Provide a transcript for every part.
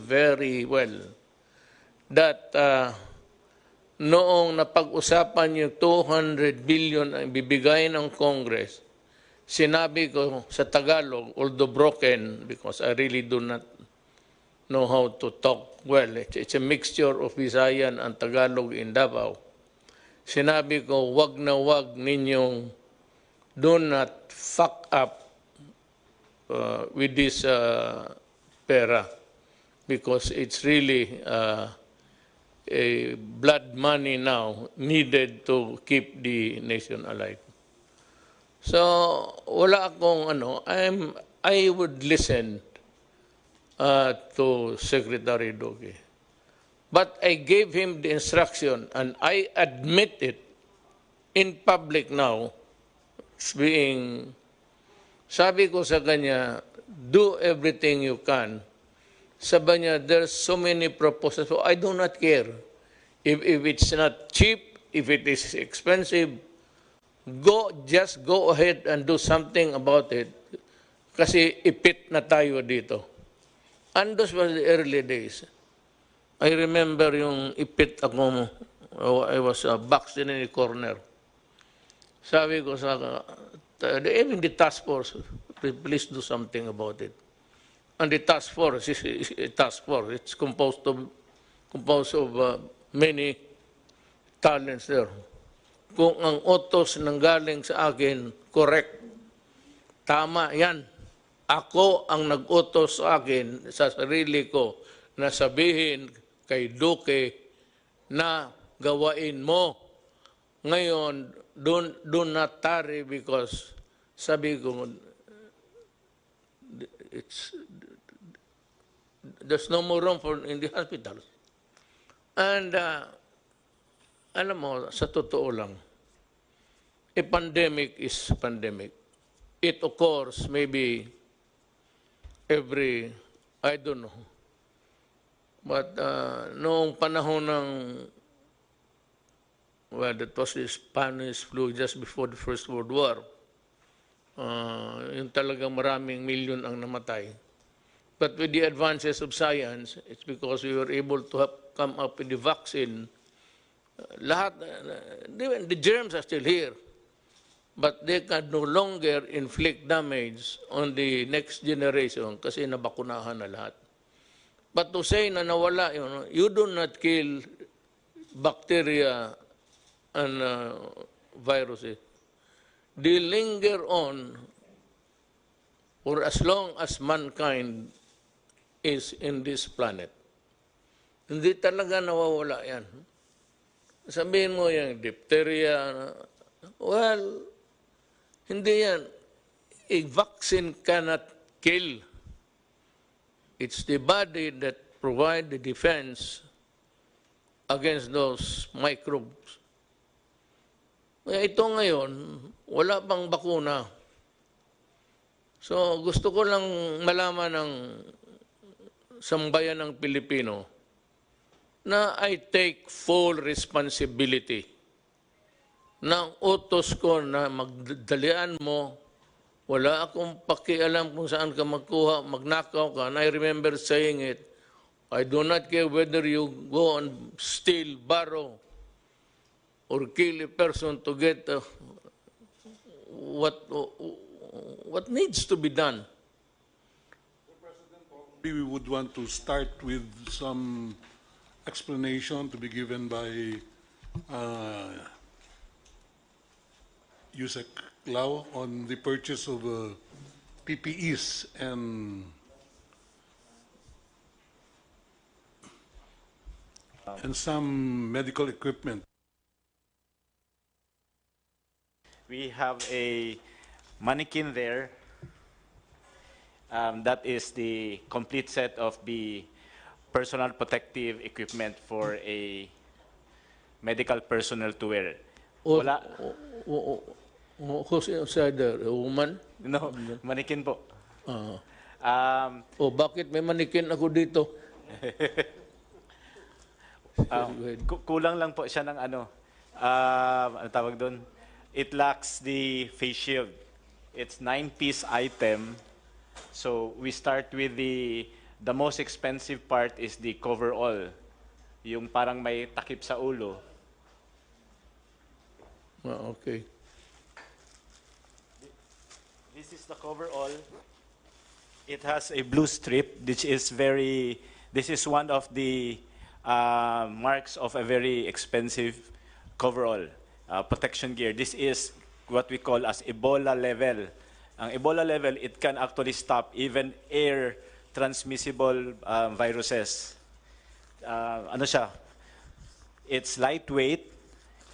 very well that noong napag-usapan yung 200 billion ang bibigay ng Congress, sinabi ko sa Tagalog, although broken, because I really do not know how to talk well. It's a mixture of Visayan and Tagalog in Davao. Sinabi ko, wag na wag ninyong do not fuck up with this pera, because it's really a blood money now needed to keep the nation alive. So wala akong I would listen to Secretary Duque. But I gave him the instruction, and I admit it in public now, sabi ko sa kanya, do everything you can. Sabi niya, there's so many proposals, so I do not care. If it's not cheap, if it is expensive, just go ahead and do something about it. Kasi ipit na tayo dito. And those were the early days. I remember yung ipit ako, I was boxed in a corner. Sabi ko sa, even the task force, please do something about it. And the task force is a task force. It's composed of many talents there. Kung ang utos nanggaling sa akin, correct, tama yan. Ako ang nag-utos sa akin, sa sarili ko, na sabihin kay Duque na gawain mo. Ngayon, do not tarry, because sabi ko, there's no more room in the hospitals. And alam mo, sa totoo lang, a pandemic is pandemic. It occurs maybe every, I don't know. But noong panahon ng, well, that was the Spanish flu just before the First World War. Yung talagang maraming milyon ang namatay. But with the advances of science, it's because we were able to come up with the vaccine. The germs are still here, but they can no longer inflict damage on the next generation kasi nabakunahan na lahat. But to say na nawala, you do not kill bacteria and viruses. They linger on for as long as mankind is in this planet. Hindi talaga nawawala yan. Sabihin mo yung diphtheria, well, hindi yan. A vaccine cannot kill. It's the body that provides the defense against those microbes. Kaya ito ngayon, wala pang bakuna. So gusto ko lang malaman ng sambayan ng Pilipino na I take full responsibility ng utos ko na magdalian mo. Wala akong pakialam kung saan ka magkuha, magnakaw ka. And I remember saying it, I do not care whether you go and steal, borrow, or kill a person to get what needs to be done. We would want to start with some explanation to be given by Yusek Lau on the purchase of PPEs and some medical equipment. We have a mannequin there. That is the complete set of the personal protective equipment for a medical personnel to wear. Wala. Who's inside there? A woman? No, mannequin po. Bakit may manikin ako dito? Kulang lang po siya ng ano tawag doon? It lacks the face shield. It's 9-piece item. So we start with the The most expensive part is the coverall, yung parang may takip sa ulo. Okay. This is the coverall. It has a blue strip, which is very, this is one of the marks of a very expensive coverall, protection gear. This is what we call as Ebola level. Ang Ebola level, it can actually stop even air transmissible viruses. Ano siya? It's lightweight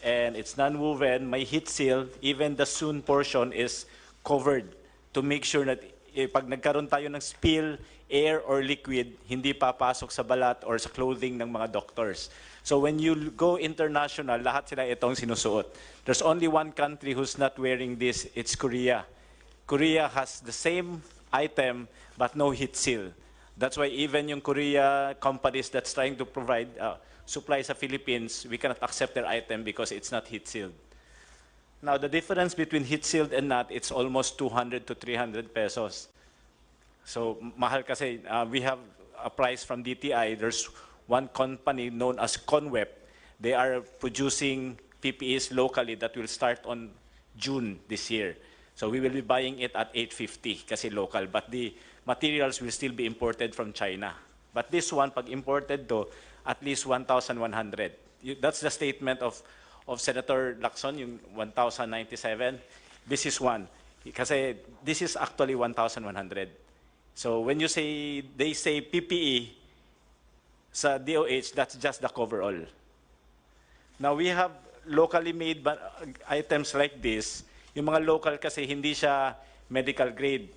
and it's non-woven, may heat seal, even the sewn portion is covered to make sure that pag nagkaroon tayo ng spill, air or liquid, hindi papasok sa balat or sa clothing ng mga doctors. So when you go international, lahat sila itong sinusuot. There's only one country who's not wearing this, it's Korea. Korea has the same item but no heat seal. That's why even yung Korea companies that's trying to provide supply sa Philippines, we cannot accept their item because it's not heat sealed. Now, the difference between heat sealed and not, it's almost 200 to 300 pesos. So, mahal kasi, we have a price from DTI. There's one company known as Conweb. They are producing PPEs locally that will start on June this year. So, we will be buying it at 850 kasi local. But the materials will still be imported from China. But this one, pag imported to, at least 1,100. That's the statement of Senator Lacson, yung 1,097. This is one. Kasi this is actually 1,100. So when you say, they say PPE sa DOH, that's just the coverall. Now we have locally made items like this. Yung mga local kasi hindi siya medical grade.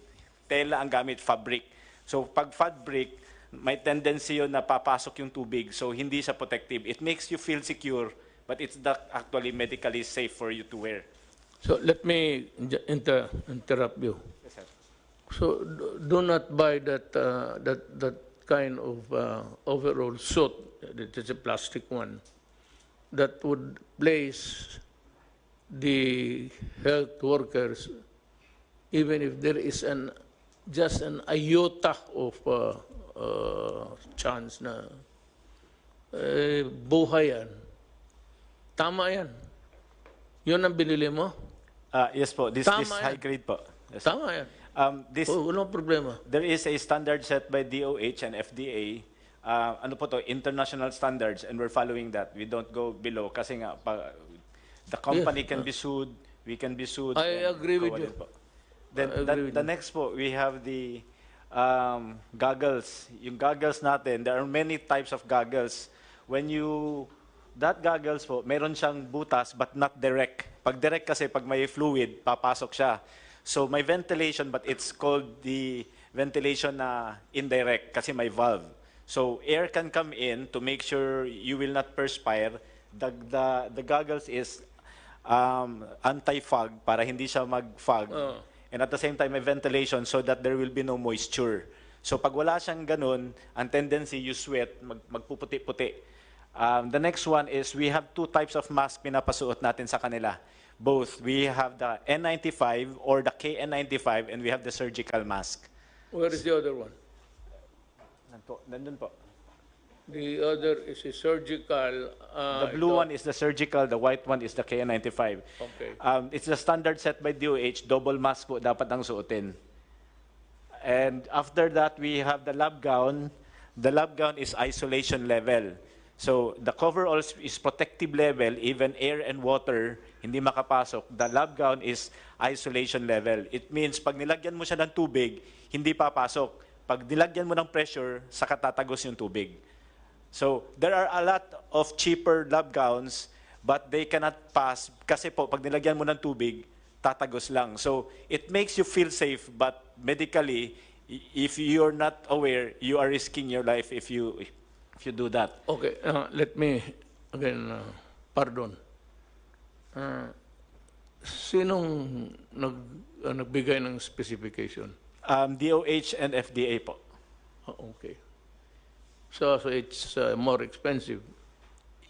Tela ang gamit, fabric. So pag fabric, may tendency yun na papasok yung tubig. So hindi siya protective. It makes you feel secure, but it's not actually medically safe for you to wear. So let me interrupt you. Yes, sir. So do not buy that kind of overall suit. It is a plastic one that would place the health workers, even if there is just an iota of chance na buhay yan. Tama yan. Yun ang binili mo? Yes po, this Tama high yan. grade po. Yes. Tama yan. Walang problema. There is a standard set by DOH and FDA. Ano po to, international standards, and we're following that. We don't go below kasi nga the company can be sued, we can be sued. I agree with you. Then the next po, we have the goggles. Yung goggles natin, there are many types of goggles. That goggles po, meron siyang butas but not direct. Pag direct kasi, pag may fluid, papasok siya. So may ventilation but it's called the ventilation na indirect kasi may valve. So air can come in to make sure you will not perspire. The goggles is anti-fog para hindi siya mag-fog. And at the same time, may ventilation so that there will be no moisture. So pag wala siyang ganun, ang tendency you sweat, magpuputi-puti. The next one is we have two types of mask pinapasuot natin sa kanila. Both. We have the N95 or the KN95 and we have the surgical mask. Where is the other one? Nandun po. The other is a surgical. The blue one is the surgical, the white one is the KN95. Okay. It's the standard set by DOH, double mask po dapat ang suotin. And after that, we have the lab gown. The lab gown is isolation level. So the coverall is protective level, even air and water, hindi makapasok. The lab gown is isolation level. It means pag nilagyan mo siya ng tubig, hindi papasok. Pag nilagyan mo ng pressure, saka tatagos yung tubig. So there are a lot of cheaper lab gowns, but they cannot pass kasi po pag nilagyan mo ng tubig, tatagos lang. So it makes you feel safe, but medically, if you're not aware, you are risking your life if you do that. Okay, let me again, pardon. Sinong nagbigay ng specification? DOH and FDA po. Okay. So it's more expensive.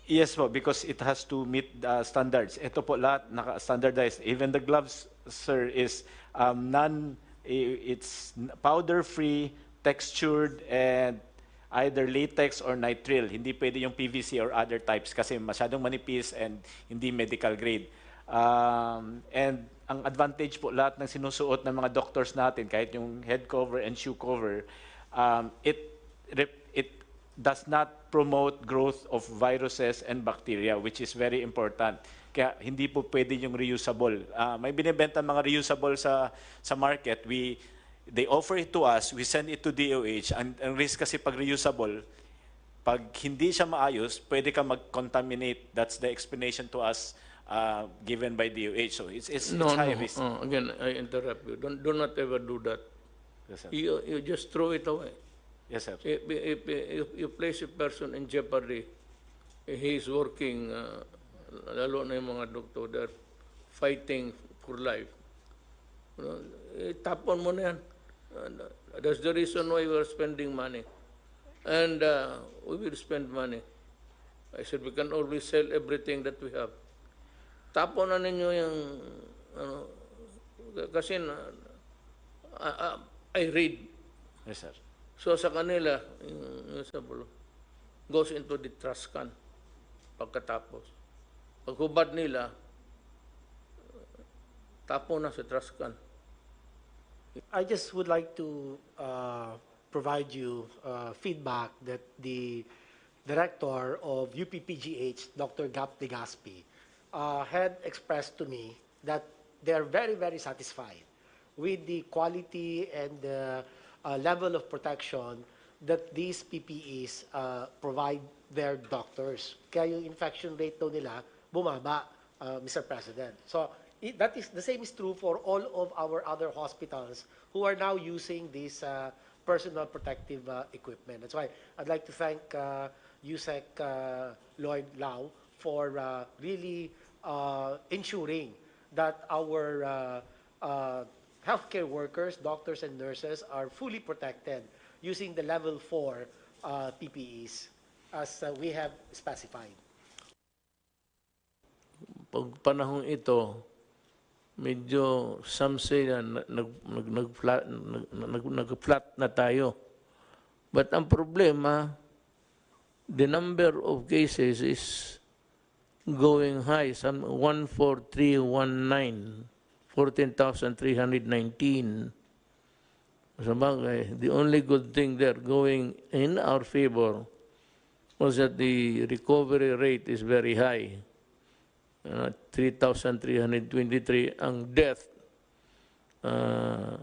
Yes po, because it has to meet the standards. Ito po lahat naka-standardized. Even the gloves, sir, is it's powder-free, textured and either latex or nitrile. Hindi pwede yung PVC or other types kasi masyadong manipis and hindi medical grade. And ang advantage po lahat ng sinusuot ng mga doctors natin, kahit yung head cover and shoe cover, it does not promote growth of viruses and bacteria, which is very important. Kaya hindi po pwede yung reusable. May binibenta mga reusable sa market. They offer it to us, we send it to DOH. Ang risk kasi pag reusable, pag hindi siya maayos, pwede ka mag-contaminate. That's the explanation to us given by DOH. So it's high risk. Again, I interrupt you. Do not ever do that. Yes, sir. You just throw it away. Yes, sir. If you place a person in jeopardy, he is working, lalo na yung mga doktor, they're fighting for life. Tapon mo na yan. That's the reason why we're spending money. And we will spend money. I said, we can always sell everything that we have. Tapon na ninyo yung, kasi I read. Yes, sir. So sa kanila, yung sabulo, goes into the trash can pagkatapos. Paghubad nila, tapon na sa trash can. I just would like to provide you feedback that the director of UPPGH, Dr. Gap Legaspi, had expressed to me that they are very, very satisfied with the quality and the level of protection that these PPEs provide their doctors. Kaya yung infection rate daw nila bumaba, Mr. President. So that is the same is true for all of our other hospitals who are now using this personal protective equipment. That's why I'd like to thank USEC Lloyd Lau for really ensuring that our healthcare workers, doctors and nurses are fully protected using the level 4 PPEs as we have specified. Pag panahong ito, medyo some say na nag-flat na tayo. But ang problema, the number of cases is going high. Some 14319, 14,319. Sabagay, the only good thing there going in our favor was that the recovery rate is very high. 3,323 ang death, 5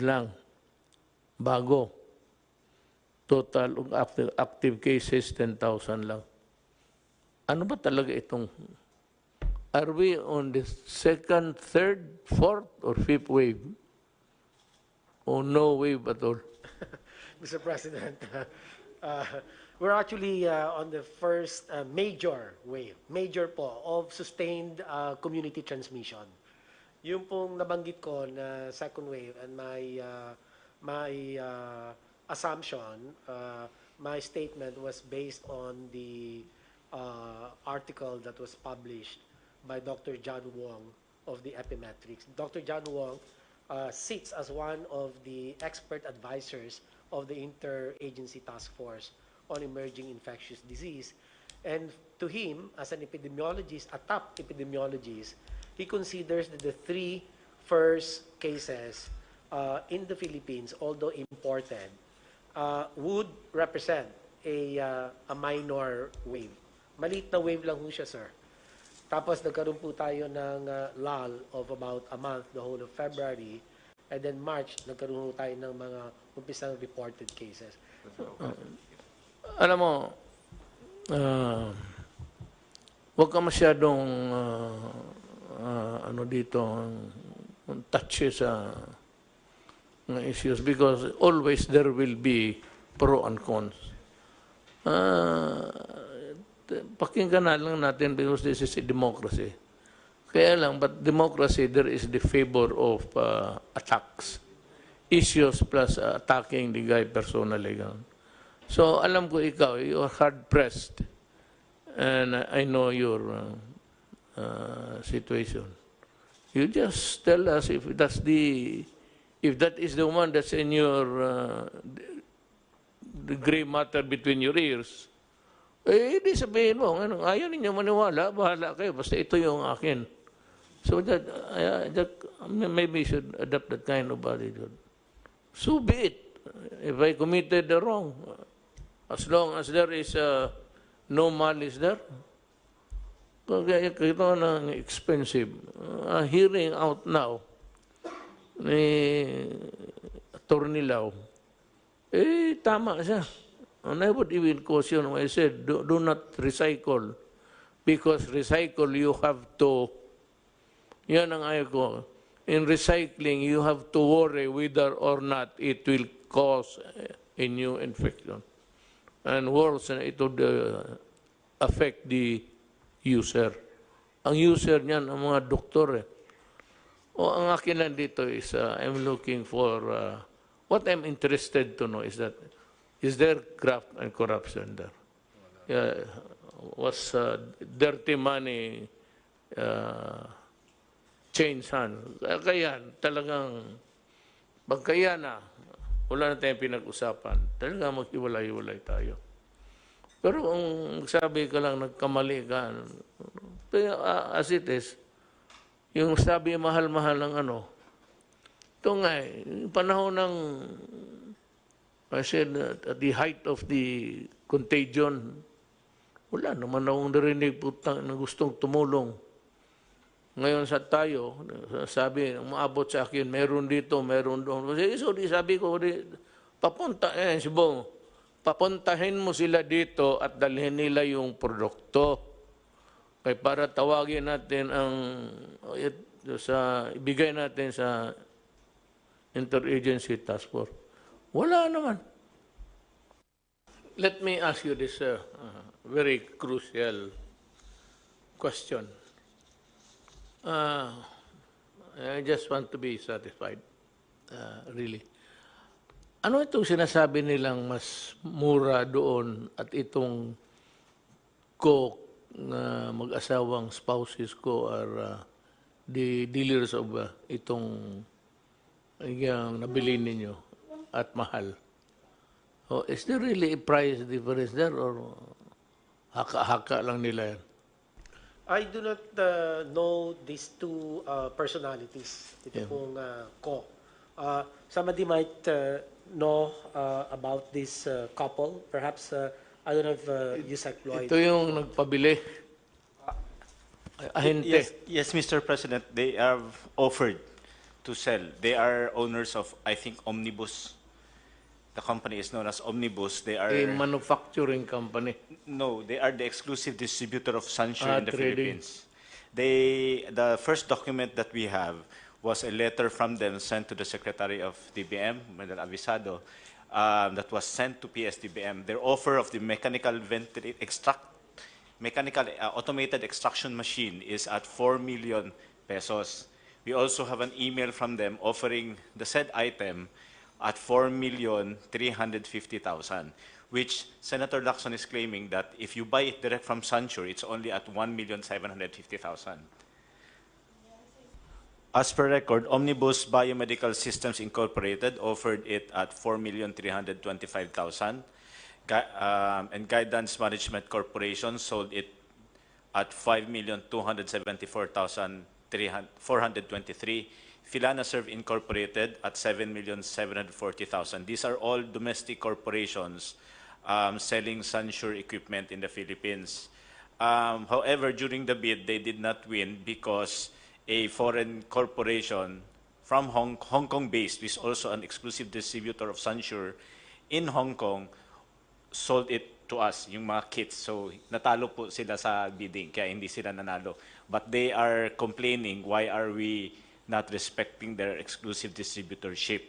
lang bago. Total of active cases 10,000 lang. Ano ba talaga itong, are we on the second, third, fourth, or fifth wave? Or no wave at all? Mr. President, we're actually on the first major wave, major po, of sustained community transmission. Yung pong nabanggit ko na second wave and my assumption, my statement was based on the article that was published by Dr. John Wong of the Epimetrics. Dr. John Wong sits as one of the expert advisors of the Interagency Task Force on Emerging Infectious Disease. And to him, as an epidemiologist, a top epidemiologist, he considers that the 3 first cases in the Philippines, although imported, would represent a minor wave. Maliit na wave lang ho siya, sir. Tapos nagkaroon po tayo ng lull of about a month, the whole of February, and then March, nagkaroon tayo ng mga umpisang reported cases. Alam mo, huwag ka masyadong ano dito, touchy sa mga issues because always there will be pro and cons. Pakinggan na lang natin because this is a democracy. Kaya lang, but democracy, there is the favor of attacks. Issues plus attacking the guy personally. So, alam ko ikaw, you are hard-pressed. And I know your situation. You just tell us if if that is the one that's in your the gray matter between your ears, eh, di sabihin mo, ano, ayaw ninyo maniwala, bahala kayo, basta ito yung akin. So that maybe you should adopt that kind of attitude. So be it. If I committed the wrong, as long as there is no malice there, kaya ito ng expensive. Hearing out now ni Atty. Lau, eh, tama siya. And I would even caution, I said, do not recycle. Because recycle, you have to, yan ang ayaw ko. In recycling, you have to worry whether or not it will cause a new infection. And worse, it would affect the user. Ang user niyan, ang mga doktor. O ang akin lang dito is, I'm looking for, what I'm interested to know is that, is there graft and corruption there? Was dirty money change hands? Kaya talagang, pagkaya na, wala na tayong pinag-usapan, talagang maghiwalay-hiwalay tayo. Pero ang sabi ka lang, nagkamali ka, as it is, yung sabi mahal-mahal ng ano, ito nga yung panahon ng, I said, at the height of the contagion, wala naman akong narinig putang na gustong tumulong. Ngayon sa tayo, sabi, maabot sa akin, meron dito, meron doon. So, sabi ko, papunta, Sibong, papuntahin mo sila dito at dalhin nila yung produkto. Kaya para tawagin natin ang, ibigay natin sa Interagency Task Force. Wala naman. Let me ask you this very crucial question. I just want to be satisfied, really. Ano itong sinasabi nilang mas mura doon at itong ko na mag-asawang spouses ko are the dealers of itong yung nabili ninyo at mahal? Oh, is there really a price difference there or haka-haka lang nila yan? I do not know these two personalities. Ito pong ko. Somebody might know about this couple. Perhaps, I don't know if Yusek Lloyd. Ito yung nagpabili. Ahente. Yes, Mr. President, they have offered to sell. They are owners of, I think, Omnibus. The company is known as Omnibus. They are A manufacturing company. no, they are the exclusive distributor of Sansure in the trading. Philippines. The first document that we have was a letter from them sent to the Secretary of DBM, Madam Avisado, that was sent to PSDBM. Their offer of the mechanical automated extraction machine is at 4 million pesos. We also have an email from them offering the said item at 4,350,000, which Senator Lacson is claiming that if you buy it direct from Sansure, it's only at 1,750,000. As per record, Omnibus Biomedical Systems Incorporated offered it at 4,325,000, and Guidance Management Corporation sold it at 5,274,423. Filanaserve Incorporated at 7,740,000. These are all domestic corporations selling Sansure equipment in the Philippines. However, during the bid, they did not win because a foreign corporation from Hong Kong-based, which is also an exclusive distributor of Sansure in Hong Kong, sold it to us, yung mga kits. So, natalo po sila sa bidding, kaya hindi sila nanalo. But they are complaining, why are we not respecting their exclusive distributorship?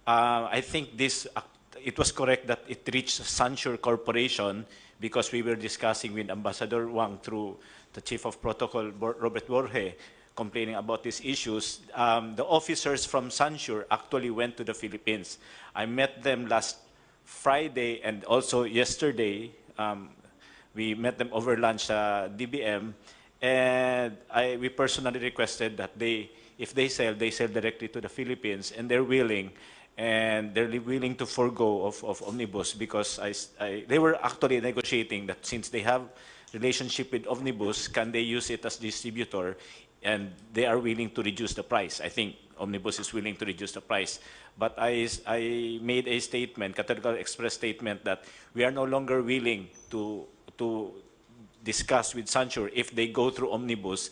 I think it was correct that it reached Sansure Corporation because we were discussing with Ambassador Wang through the Chief of Protocol, Robert Borge, complaining about these issues. The officers from Sansure actually went to the Philippines. I met them last Friday and also yesterday. We met them over lunch at DBM, And we personally requested that if they sell directly to the Philippines, and they're willing to forego of Omnibus, because they were actually negotiating that since they have relationship with Omnibus, can they use it as distributor, and they are willing to reduce the price. I think Omnibus is willing to reduce the price. But I made a statement, categorical express statement, that we are no longer willing to discuss with Sancho if they go through Omnibus,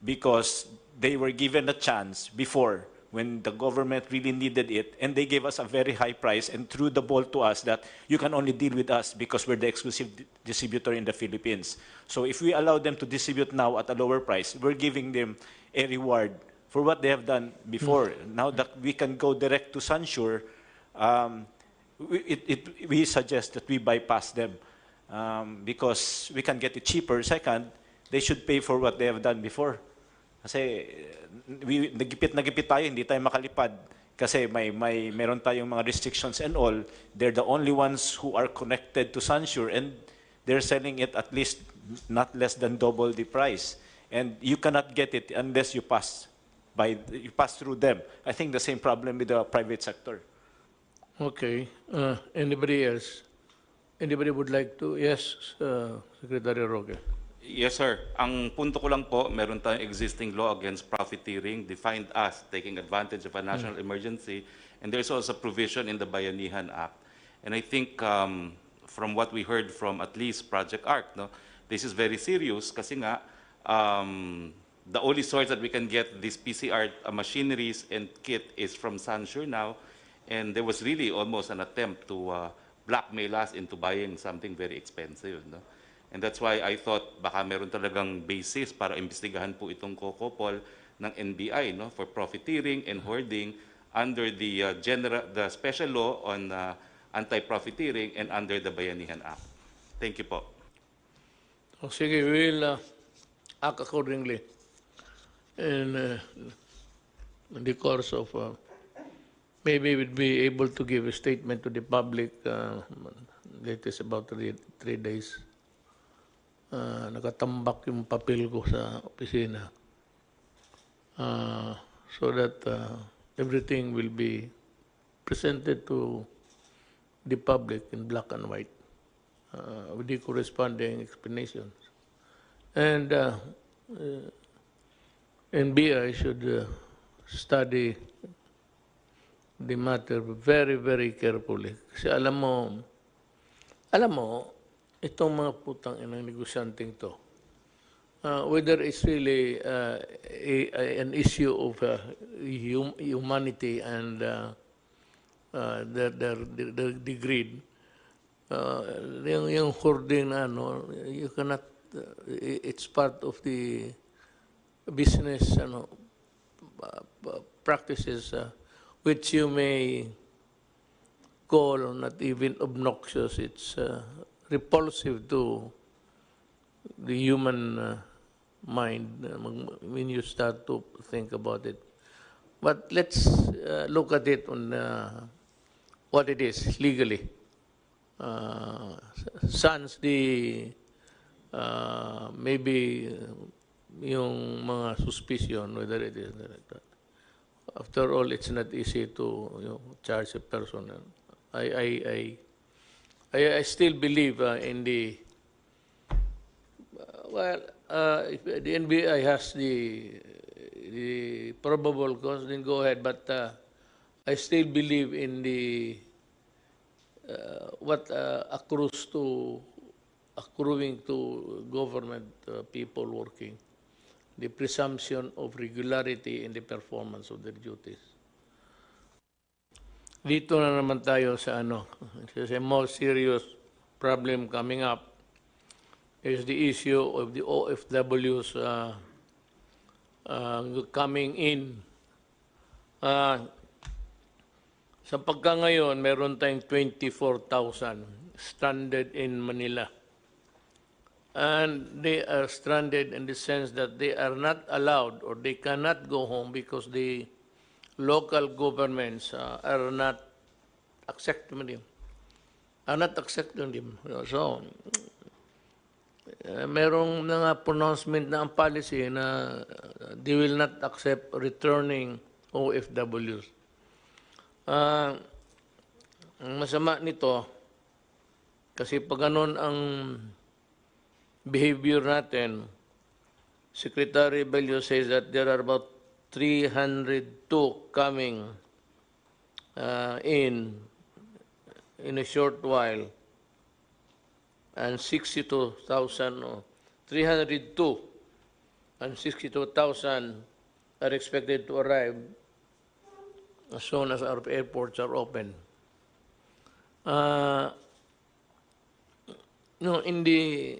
because they were given a chance before when the government really needed it, and they gave us a very high price and threw the ball to us that you can only deal with us because we're the exclusive distributor in the Philippines. So if we allow them to distribute now at a lower price, we're giving them a reward for what they have done before. Now that we can go direct to Sansure, we suggest that we bypass them, because we can get it cheaper. Second, they should pay for what they have done before. Kasi nagipit tayo, hindi tayo makalipad. Kasi meron tayong mga restrictions and all. They're the only ones who are connected to Sansure, and they're selling it at least not less than double the price. And you cannot get it unless you pass through them. I think the same problem with the private sector. Okay. Anybody else? Anybody would like to? Yes, Secretary Roque. Yes, sir. Ang punto ko lang po, meron tayong existing law against profiteering, defined as taking advantage of a national emergency, and there's also a provision in the Bayanihan Act. And I think from what we heard from at least Project ARC, no, this is very serious kasi nga, the only source that we can get these PCR machineries and kit is from Sansure now, and there was really almost an attempt to blackmail us into buying something very expensive. No? And that's why I thought baka meron talagang basis para imbestigahan po itong COCOPOL ng NBI, no, for profiteering and hoarding under the special law on anti-profiteering and under the Bayanihan Act. Thank you po. O sige, we will act accordingly in the course of maybe we'll be able to give a statement to the public latest about 3 days. Nakatambak yung papel ko sa opisina, so that everything will be presented to the public in black and white with the corresponding explanations. And NBI should study the matter very, very carefully. Kasi alam mo, itong mga putang inang negosyanteng to, whether it's really an issue of humanity and the greed, yung hoarding na you cannot, it's part of the business practices which you may call not even obnoxious. It's repulsive to the human mind when you start to think about it. But let's look at it on what it is legally. Sans the maybe yung mga suspicion, whether it is like that. After all, it's not easy to charge a person. I still believe in the, if the NBI has the probable cause, then go ahead. But I still believe in the what accruing to government people working, the presumption of regularity in the performance of their duties. Dito na naman tayo sa a more serious problem coming up is the issue of the OFWs coming in. Sa pagka ngayon, meron tayong 24,000 stranded in Manila. And they are stranded in the sense that they are not allowed or they cannot go home because the local governments are not accepting them. So, merong mga pronouncement na ang policy na they will not accept returning OFWs. Ang masama nito, kasi pag ganun ang behavior natin, Secretary Bello says that there are about 302 coming in a short while, and 62,000, 302 and 62,000 are expected to arrive as soon as our airports are open. No, in the,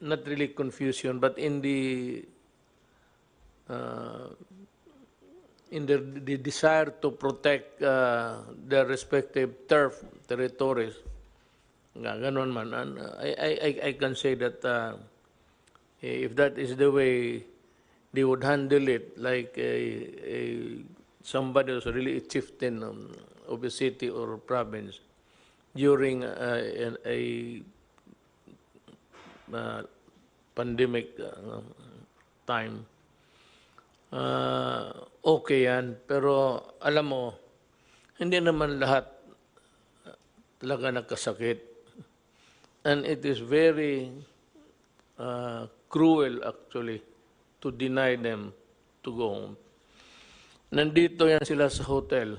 not really confusion, but in the desire to protect their respective territories, ganon man. And I can say that if that is the way they would handle it, like somebody who's really a chieftain of a city or province during a pandemic time, okay yan. Pero alam mo, hindi naman lahat talaga nagkasakit. And it is very cruel actually to deny them to go home. Nandito yan sila sa hotel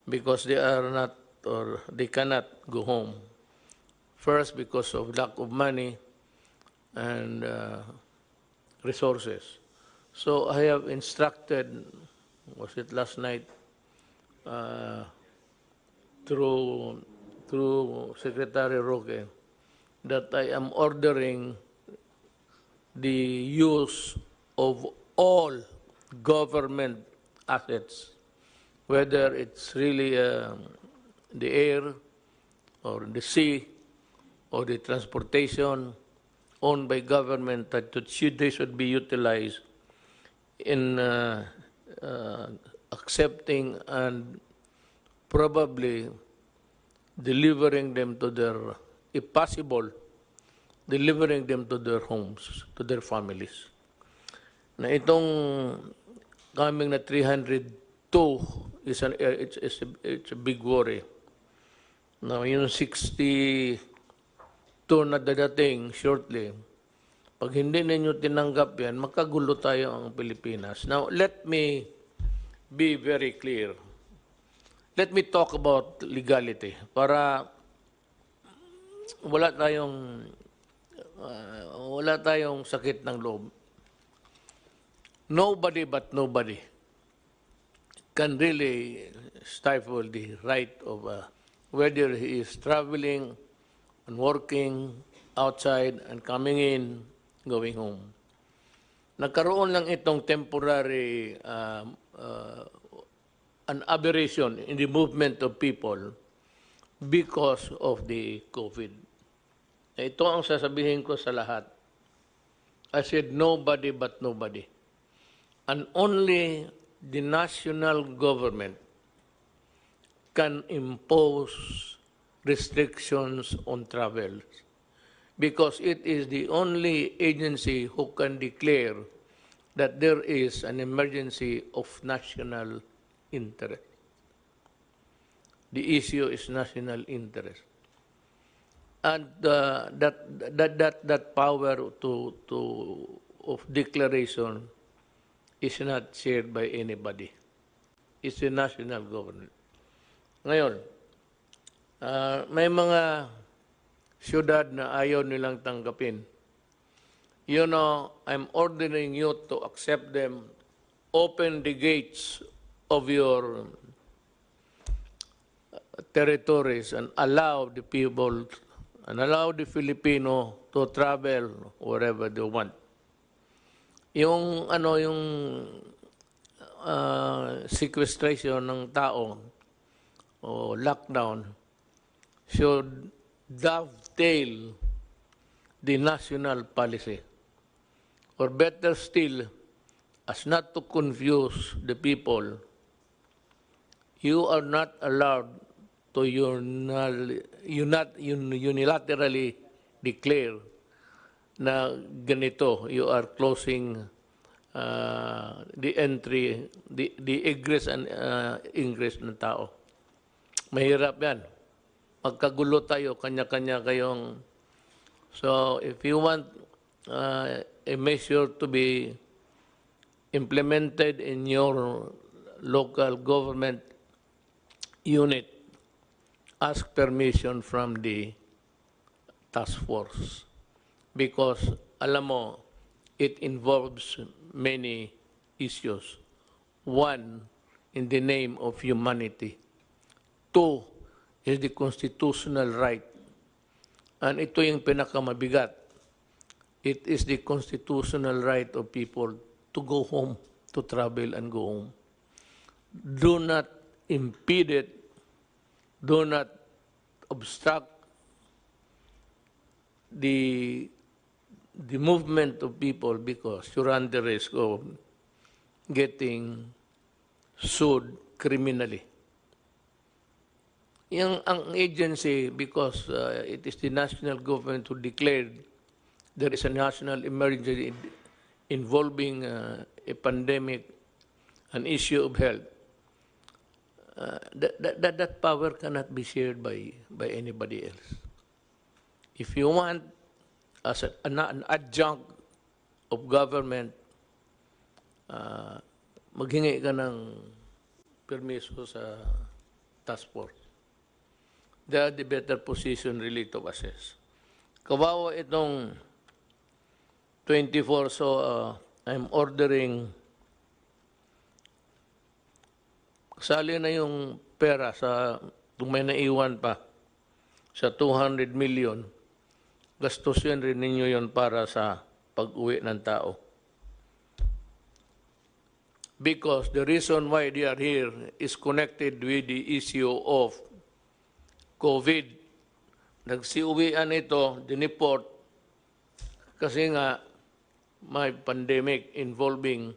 because they are not, or they cannot go home. First, because of lack of money and resources. So I have instructed, was it last night, through Secretary Roque, that I am ordering the use of all government assets, whether it's really the air or the sea or the transportation owned by government, that they should be utilized in accepting and probably delivering them to their, if possible, delivering them to their homes, to their families. Na itong coming na 302 is it's a big worry. Now, yung 62 na dadating shortly, pag hindi ninyo tinanggap yan, makagulo tayo ang Pilipinas. Now, let me be very clear. Let me talk about legality para wala tayong sakit ng loob. Nobody but nobody can really stifle the right of whether he is traveling and working outside and coming in, going home. Nagkaroon lang itong temporary an aberration in the movement of people because of the COVID. Ito ang sasabihin ko sa lahat. I said nobody but nobody. And only the national government can impose restrictions on travel, because it is the only agency who can declare that there is an emergency of national interest. The issue is national interest. And that power of declaration is not shared by anybody. It's the national government. Ngayon, may mga syudad na ayaw nilang tanggapin. You know, I'm ordering you to accept them, open the gates of your territories and allow the people and allow the Filipino to travel wherever they want. Yung sequestration ng tao o lockdown should dovetail the national policy. Or better still, as not to confuse the people, you are not allowed to unilaterally declare na ganito, you are closing the entry, the egress and ingress ng tao. Mahirap yan. Magkagulo tayo, kanya-kanya kayong... So, if you want a measure to be implemented in your local government unit, ask permission from the task force. Because, alam mo, it involves many issues. One, in the name of humanity. Two, is the constitutional right. And ito yung pinakamabigat. It is the constitutional right of people to go home, to travel and go home. Do not impede it. Do not obstruct the movement of people because you run the risk of getting sued criminally. Ang agency, because it is the national government who declared there is a national emergency involving a pandemic, an issue of health, that power cannot be shared by anybody else. If you want, as an adjunct of government, maghingi ka ng permiso sa task force. They are the better position really to assess. Kawawa itong 24, so I'm ordering, kasali na yung pera sa, kung may naiwan pa, sa 200 million, gastusin rin ninyo yun para sa pag-uwi ng tao. Because the reason why they are here is connected with the issue of COVID. Nagsiuwian ito, diniport, kasi nga may pandemic involving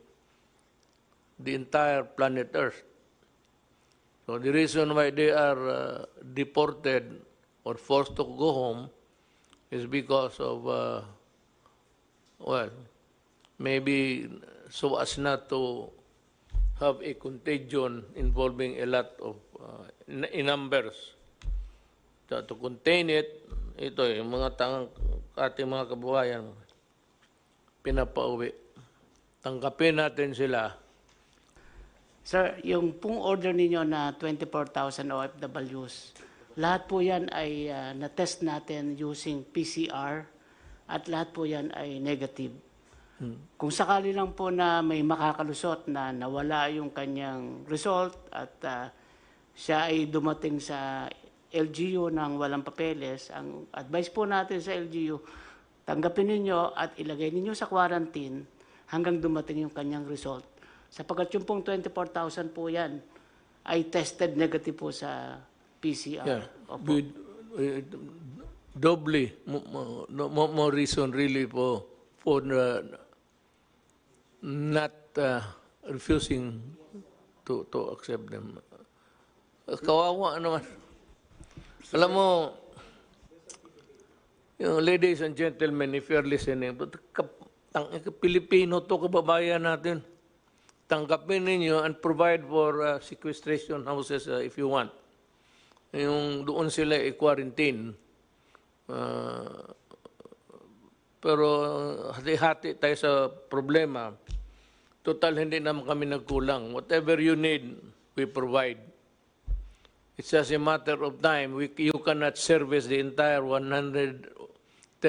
the entire planet Earth. So the reason why they are deported or forced to go home is because of, well, maybe so as not to have a contagion involving a lot of, in numbers. So, to contain it, ito yung mga ating mga kababayan, pinapauwi. Tanggapin natin sila. Sir, yung pong order ninyo na 24,000 OFWs, lahat po yan ay na-test natin using PCR at lahat po yan ay negative. Kung sakali lang po na may makakalusot na nawala yung kanyang result at siya ay dumating sa LGU ng walang papeles, ang advice po natin sa LGU, tanggapin ninyo at ilagay ninyo sa quarantine hanggang dumating yung kanyang result. Sapagkat yung pong 24,000 po yan ay tested negative po sa PCR. Yeah. Opo. Doubly, more reason really for not refusing to accept them. Kawawa naman. Alam mo, ladies and gentlemen, if you're listening, Pilipino to, kababayan natin. Tanggapin ninyo and provide for sequestration houses if you want. Yung doon sila i-quarantine. Pero hati-hati tayo sa problema. Total, hindi naman kami nagkulang. Whatever you need, we provide. It's just a matter of time. You cannot service the entire 110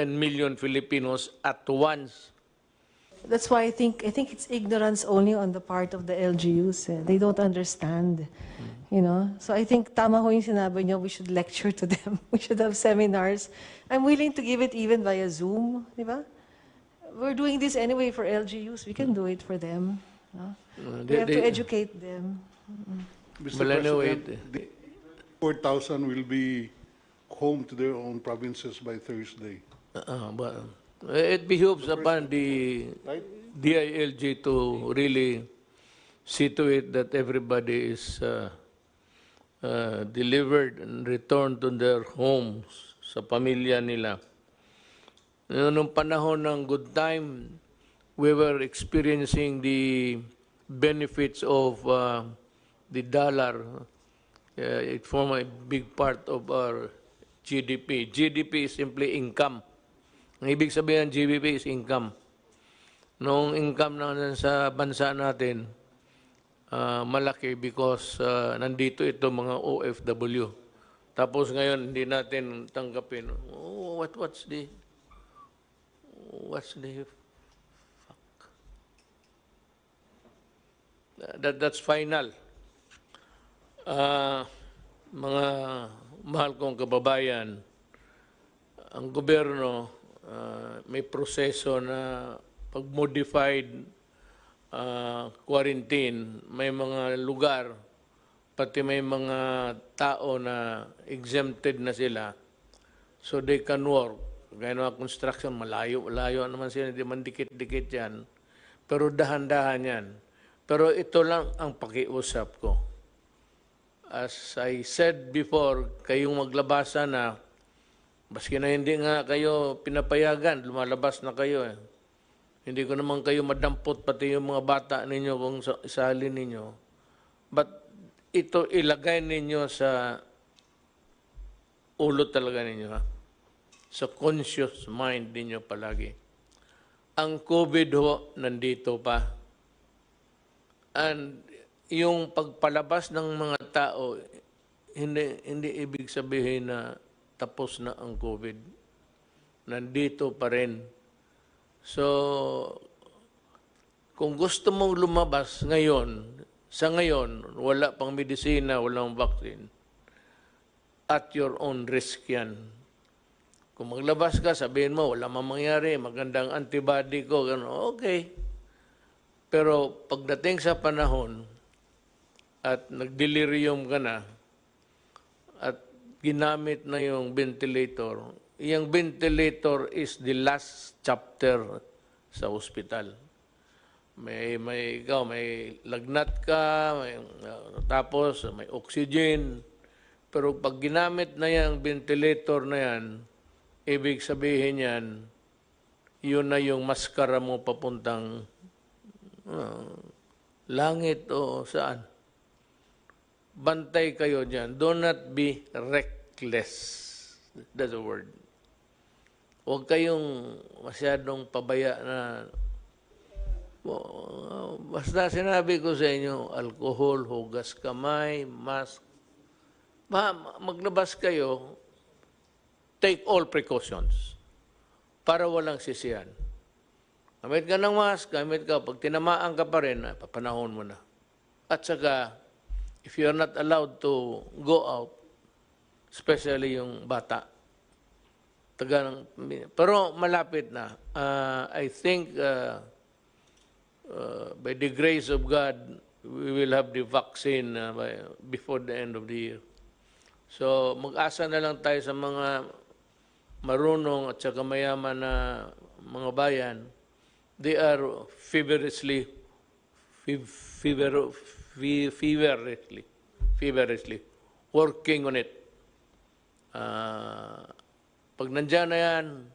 million Filipinos at once. That's why I think it's ignorance only on the part of the LGUs. They don't understand, you know. So I think tama ho yung sinabi niyo, we should lecture to them. We should have seminars. I'm willing to give it even via Zoom, di ba? We're doing this anyway for LGUs. We can do it for them. No? We have to educate them. Mr. Well, anyway, President, 4,000 will be home to their own provinces by Thursday. But it behooves upon the Right? DILG to really see to it that everybody is delivered and returned to their homes, sa pamilya nila. Nung panahon ng good time, we were experiencing the benefits of the dollar. It formed a big part of our GDP. GDP is simply income. Ang ibig sabihin ng GDP is income. Nung income na sa bansa natin, malaki because nandito ito mga OFW. Tapos ngayon hindi natin tanggapin. Oh, what's the fuck? That's final. Mga mahal kong kababayan, ang gobyerno may proseso na pag-modified quarantine, may mga lugar, pati may mga tao na exempted na sila, so they can work. Gaya ng construction, malayo naman sila, hindi man dikit-dikit yan. Pero dahan-dahan yan. Pero ito lang ang pakiusap ko. As I said before, kayong maglabasa na, baski na hindi nga kayo pinapayagan, lumalabas na kayo eh. Hindi ko naman kayo madampot, pati yung mga bata ninyo kung isalin ninyo. But ito ilagay ninyo sa ulo talaga ninyo, ha? Sa conscious mind ninyo palagi. Ang COVID ho, nandito pa. And yung pagpalabas ng mga tao, hindi ibig sabihin na tapos na ang COVID. Nandito pa rin. So, kung gusto mong lumabas ngayon, sa ngayon, wala pang medisina, walang vaccine, at your own risk yan. Kung maglabas ka, sabihin mo, wala mang mangyari, magandang antibody ko, gano'n, okay. Pero pagdating sa panahon, at nagdelirium ka na, at ginamit na yung ventilator, yung ventilator is the last chapter sa ospital. May lagnat ka, tapos may oxygen. Pero pag ginamit na yung ventilator na yan, ibig sabihin yan, yun na yung maskara mo papuntang langit o saan. Bantay kayo dyan. Do not be reckless. That's the word. Huwag kayong masyadong pabaya na basta sinabi ko sa inyo, alcohol, hugas kamay, mask. Maglabas kayo, take all precautions para walang sisihan. Gamit ka ng mask, gamit ka. Pag tinamaan ka pa rin, papanahon mo na. At saka, if you're not allowed to go out, especially yung bata, pero malapit na. I think by the grace of God, we will have the vaccine before the end of the year. So mag-asa na lang tayo sa mga marunong at saka mayaman na mga bayan. They are feverishly working on it. Pag nandyan na yan,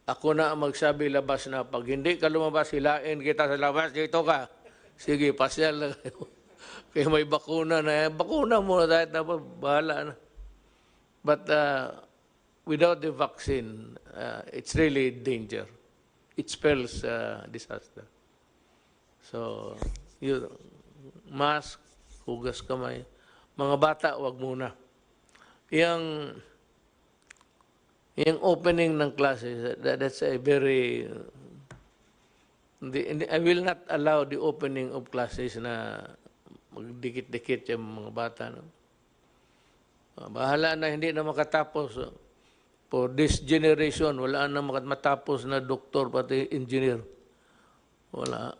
ako na ang magsabi labas na. Pag hindi ka lumabas, hilain kita sa labas, dito ka. Sige, pasyal na kayo. Kaya may bakuna na yan. Bakuna muna dahil tapos bahala na. But without the vaccine, it's really danger. It spells disaster. So, mask, hugas kamay. Mga bata, wag muna. Yung opening ng classes, that's a very... I will not allow the opening of classes na magdikit-dikit yung mga bata. No? Bahala na hindi na makatapos. For this generation, wala na matapos na doktor pati engineer. Wala.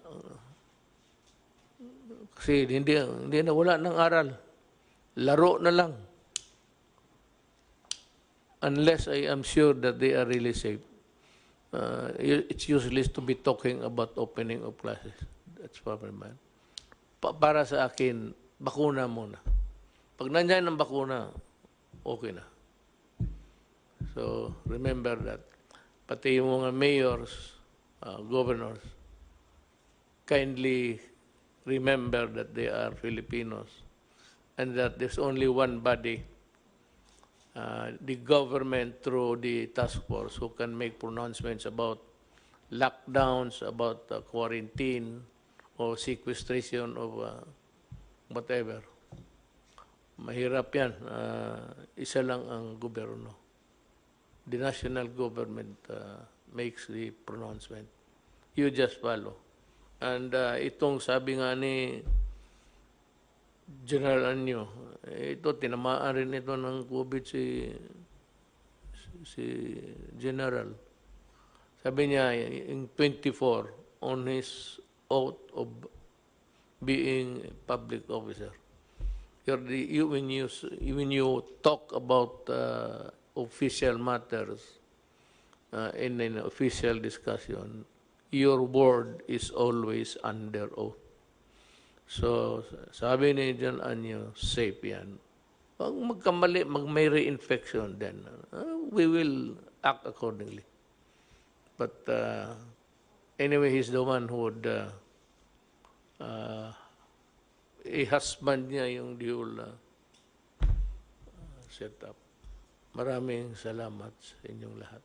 Kasi hindi na wala ng aral. Laro na lang. Unless I am sure that they are really safe. It's useless to be talking about opening of classes. That's probably bad. Para sa akin, bakuna muna. Pag nandiyan ang bakuna, okay na. So, remember that. pati yung mga mayors, governors, kindly remember that they are Filipinos and that there's only one body, the government through the task force, who can make pronouncements about lockdowns, about quarantine, or sequestration of whatever. Mahirap yan. Isa lang ang gobyerno. The national government makes the pronouncement. You just follow. And itong sabi nga ni General Anyo, ito, tinamaan rin ito ng COVID si General. Sabi niya, in 24, on his oath of being a public officer, when you talk about official matters in an official discussion, your word is always under oath. So, sabi ni John Anyo, safe yan. Pag magkamali, may reinfection, then we will act accordingly. But anyway, he's the one who would i-husband niya yung whole setup. Maraming salamat sa inyong lahat.